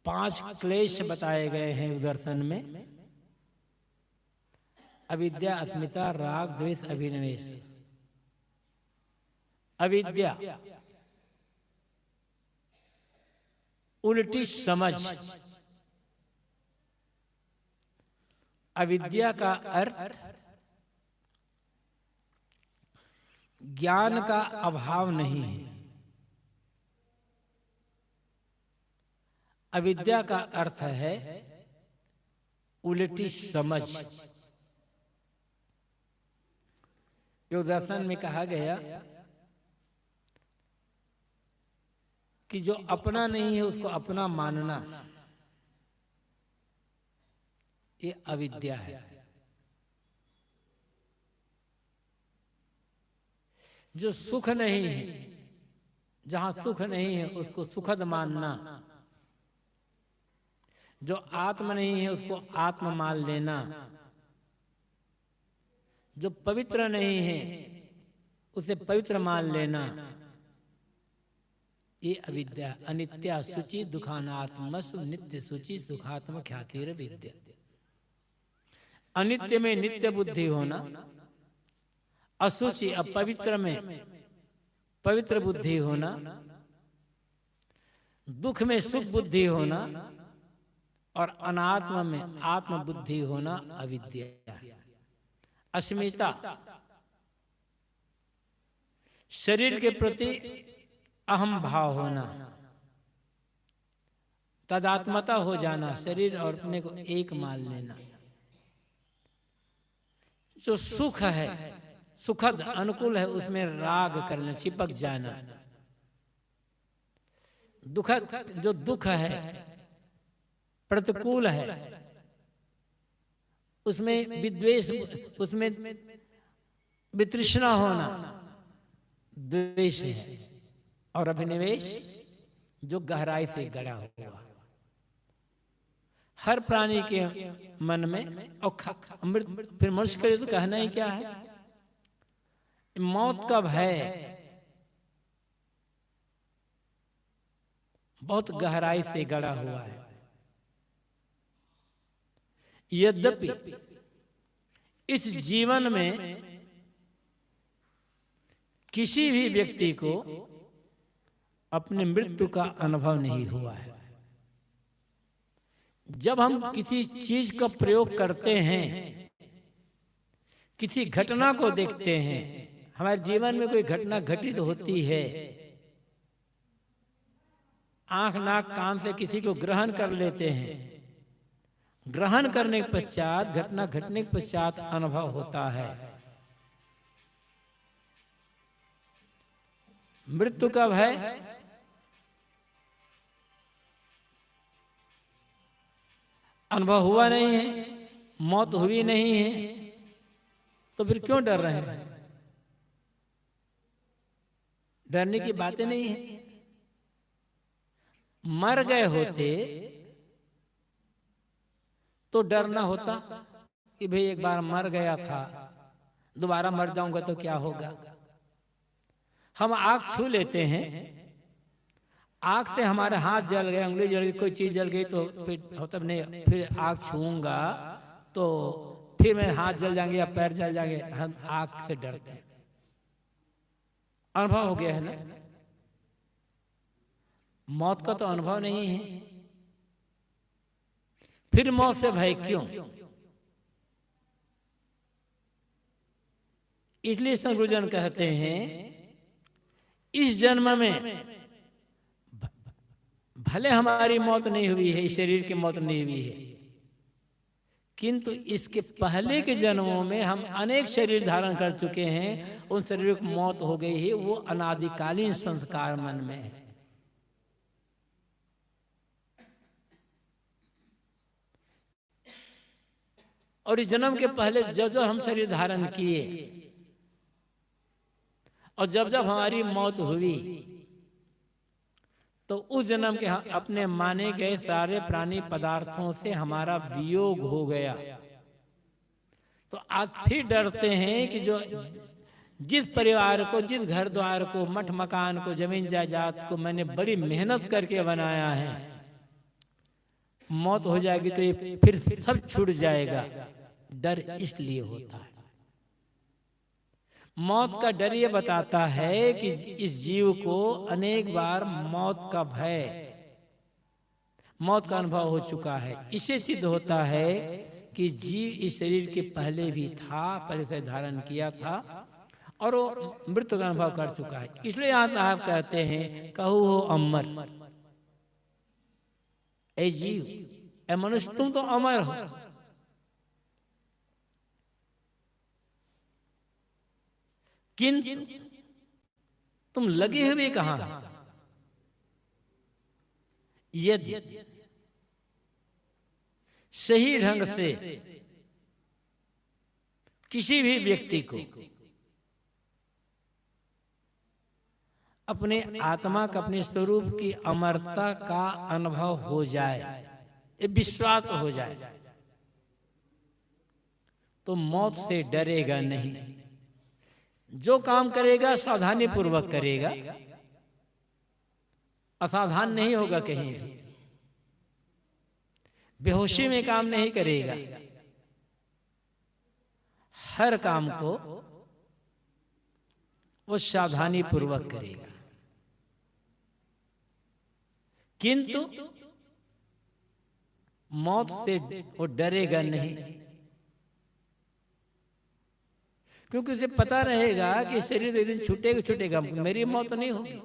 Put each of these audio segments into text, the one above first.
5 क्लेश बताए गए हैं दर्शन में। अविद्या, अस्मिता, राग, द्वेष, अभिनिवेश। अविद्या उल्टी समझ। अविद्या का अर्थ ज्ञान का अभाव नहीं है। अविद्या का अर्थ है उल्टी समझ। योग दर्शन में कहा गया कि जो अपना नहीं है उसको अपना मानना, ये अविद्या है। जो सुख नहीं है, जहां सुख नहीं है उसको सुखद मानना, जो आत्मा नहीं है उसको आत्मा मान लेना, जो पवित्र नहीं है उसे पवित्र मान लेना, ये अविद्या। अनित्या शुचि दुखानात्मसु नित्य शुचि सुखात्म ख्यातिर विद्या। अनित्य में नित्य बुद्धि होना, अशुचि अपवित्र में पवित्र बुद्धि होना, दुख में सुख बुद्धि होना और अनात्म में आत्म बुद्धि होना अविद्या। अस्मिता शरीर के प्रति अहम भाव होना, तदात्मता हो जाना, शरीर और अपने को एक मान लेना। जो सुख है, सुखद अनुकूल है, उसमें राग करना, चिपक जाना। दुखद जो दुख है, प्रतिकूल है, उसमें विद्वेष, उसमें वितृष्णा होना द्वेष है। और अभिनिवेश जो गहराई से गड़ा हुआ हर प्राणी के मन में। और अमृत फिर मनुष्य करे तो कहना ही क्या है, मौत का भय बहुत गहराई से गड़ा हुआ है। यद्यपि इस जीवन में किसी भी व्यक्ति को अपने मृत्यु का अनुभव नहीं हुआ है। जब हम किसी चीज का प्रयोग करते हैं, किसी घटना को देखते हैं, हमारे जीवन में कोई घटना घटित होती है, आंख नाक कान से किसी को ग्रहण कर लेते हैं, ग्रहण करने के पश्चात, घटना घटने के पश्चात अनुभव होता है। मृत्यु कब है? अनुभव हुआ नहीं है, मौत हुई नहीं है, तो फिर क्यों डर रहे हैं? डरने की बातें नहीं है। मर गए होते तो डरना होता कि भाई एक बार मर गया था, दोबारा मर जाऊंगा तो क्या होगा। हम आँख छू लेते हैं, आँख से हमारे हाथ जल गए, उंगली जल गई, कोई चीज जल गई तो फिर तब नहीं, फिर आँख छूऊंगा तो फिर मेरे हाथ जल जाएंगे या पैर जल जाएंगे। हम आँख से डरते हैं। अनुभव हो गया है ना, मौत का तो अनुभव नहीं है, फिर मौत से भय क्यों? इसलिए संगुरुजन कहते हैं इस जन्म में भले हमारी मौत नहीं हुई है, इस शरीर की मौत नहीं हुई है, किंतु इसके पहले के जन्मों में हम अनेक शरीर धारण कर चुके हैं, उन शरीरों की मौत हो गई है, वो अनादिकालीन संस्कार मन में है। और इस जन्म के पहले जब जब हम शरीर धारण किए और जब जब हमारी मौत हुई, तो उस जन्म के अपने माने गए सारे प्राणी पदार्थों से हमारा वियोग हो गया। तो आज फिर डरते हैं कि जो जिस परिवार को, जिस घर द्वार को, मठ मकान को, जमीन जायदाद को मैंने बड़ी मेहनत करके बनाया है, मौत हो जाएगी तो ये फिर सब छूट जाएगा। डर इसलिए होता है। मौत का डर ये बताता है कि इस जीव को अनेक बार मौत का भय, मौत का अनुभव हो चुका है। इससे सिद्ध होता है कि जीव इस शरीर के पहले भी था, पहले से धारण किया था और वो मृत्यु का अनुभव कर चुका है। इसलिए यहाँ साहब कहते हैं, कहू हो अमर, ए जीव, ए मनुष्य, तुम तो अमर हो, किंतु तुम लगे हुए कहां? यदि सही ढंग से किसी भी व्यक्ति को अपने आत्मा का, अपने स्वरूप की अमरता का अनुभव हो जाए, ये विश्वास हो जाए, तो मौत से डरेगा नहीं। जो काम करेगा सावधानी पूर्वक करेगा, असावधान नहीं होगा, कहीं भी बेहोशी में काम नहीं करेगा। हर काम को वो सावधानी पूर्वक करेगा। किंतु मौत से वो डरेगा नहीं, क्योंकि उसे पता रहेगा कि शरीर एक दिन छूटेगा, छूटेगा, मेरी मौत नहीं होगी।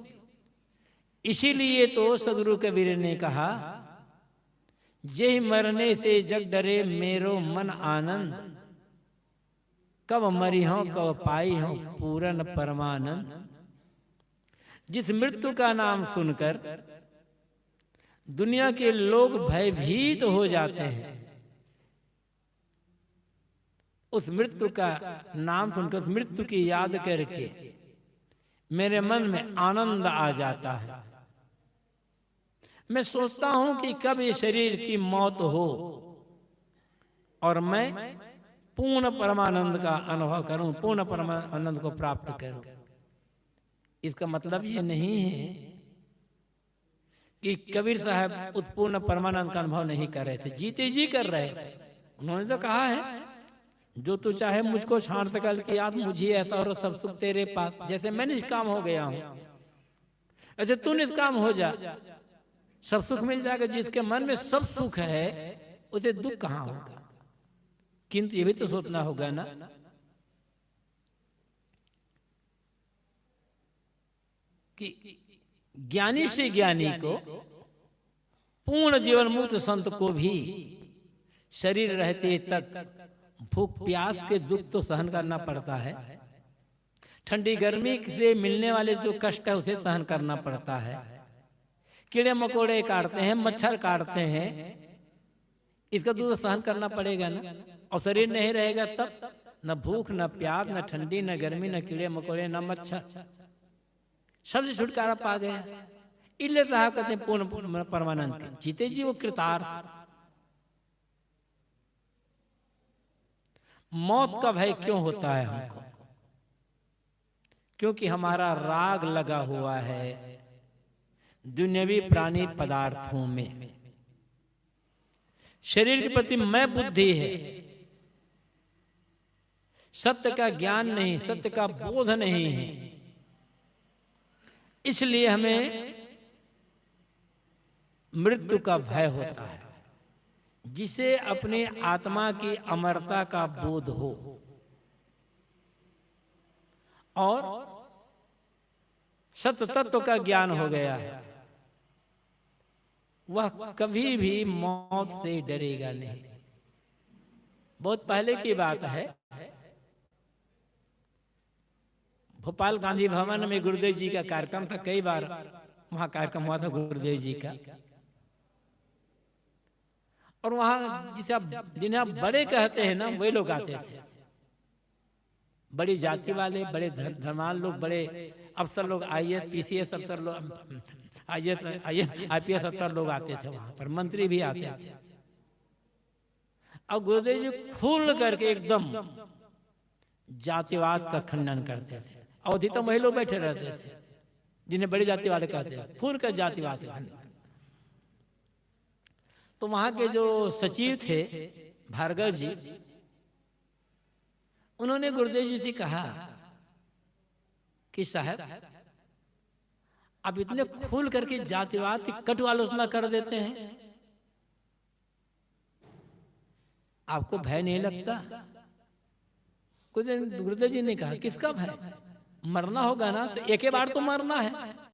इसीलिए तो सदगुरु कबीर ने कहा, जे मरने से जग डरे मेरो मन आनंद, कब मरी हो कब पाई हो पूरन परमानंद। जिस मृत्यु का नाम सुनकर दुनिया के लोग भयभीत हो जाते हैं, उस मृत्यु का नाम सुनकर, उस मृत्यु की याद करके मेरे मन में आनंद आ जाता है। मैं सोचता हूं कि कब ये शरीर की मौत हो और मैं पूर्ण परमानंद का अनुभव करूं, पूर्ण परमानंद को प्राप्त करूं। इसका मतलब ये नहीं है कि कबीर साहब उस पूर्ण परमानंद का अनुभव नहीं कर रहे थे, जीते जी कर रहे थे। उन्होंने तो कहा है, जो तू चाहे मुझको छाड़ सकल की याद, मुझे ऐसा और सब सुख तेरे पास। जैसे मैं निष्काम हो गया हूं, ऐसे तू निष्काम हो जा, सब सुख मिल जाएगा। जिसके मन में सब सुख है उसे दुख कहां होगा। किंतु ये भी तो सोचना होगा ना कि ज्ञानी से ज्ञानी को, पूर्ण जीवन मुक्त संत को भी शरीर रहते तक भूख प्यास के दुख तो सहन करना पड़ता है। ठंडी गर्मी से मिलने वाले जो कष्ट है उसे सहन करना पड़ता है। कीड़े मकोड़े काटते हैं, मच्छर काटते हैं, इसका दुख सहन करना पड़ेगा ना। और शरीर नहीं रहेगा तब न भूख, न प्यास, न ठंडी, न गर्मी, न कीड़े मकोड़े, न मच्छर, सबसे छुटकारा पा गया। इसलिए साहब कहते हैं पूर्ण परमानंद के जीते जी वो कृतार्थ। मौत का भय क्यों होता है हमको? क्योंकि हमारा राग लगा हुआ है दुनियावी प्राणी पदार्थों में। शरीर के प्रति मैं बुद्धि है, सत्य का ज्ञान नहीं, सत्य का बोध नहीं है। इसलिए हमें मृत्यु का भय होता है। जिसे अपने आत्मा की अमरता का बोध हो और सत्य तत्व का ज्ञान हो गया है, वह कभी भी मौत से डरेगा नहीं। बहुत पहले की बात है, भोपाल गांधी भवन में गुरुदेव जी का कार्यक्रम था। कई बार वहां कार्यक्रम हुआ था गुरुदेव जी का। और वहां जिसे आप, जिन्हें आप बड़े कहते हैं ना, वे लोग आते थे। बड़ी जाति वाले, बड़े धर्माल लोग, बड़े अफसर लोग, IAS PCS अफसर लोग, IPS अफसर लोग आते थे वहां पर, मंत्री भी आते थे। और गुरुदेव जी खुल करके एकदम जातिवाद का खंडन करते थे। अवधि तो वही लोग बैठे रहते थे जिन्हें बड़ी जाति वाले कहते थे, खुल कर जातिवाद का खंडन। तो वहां के जो सचिव थे भार्गव जी, उन्होंने गुरुदेव जी से कहा कि साहब आप इतने खुल करके जातिवाद की कटु आलोचना कर देते हैं, आपको भय नहीं लगता? गुरुदेव जी ने कहा किसका भय? मरना होगा ना तो एक ही बार तो मरना है।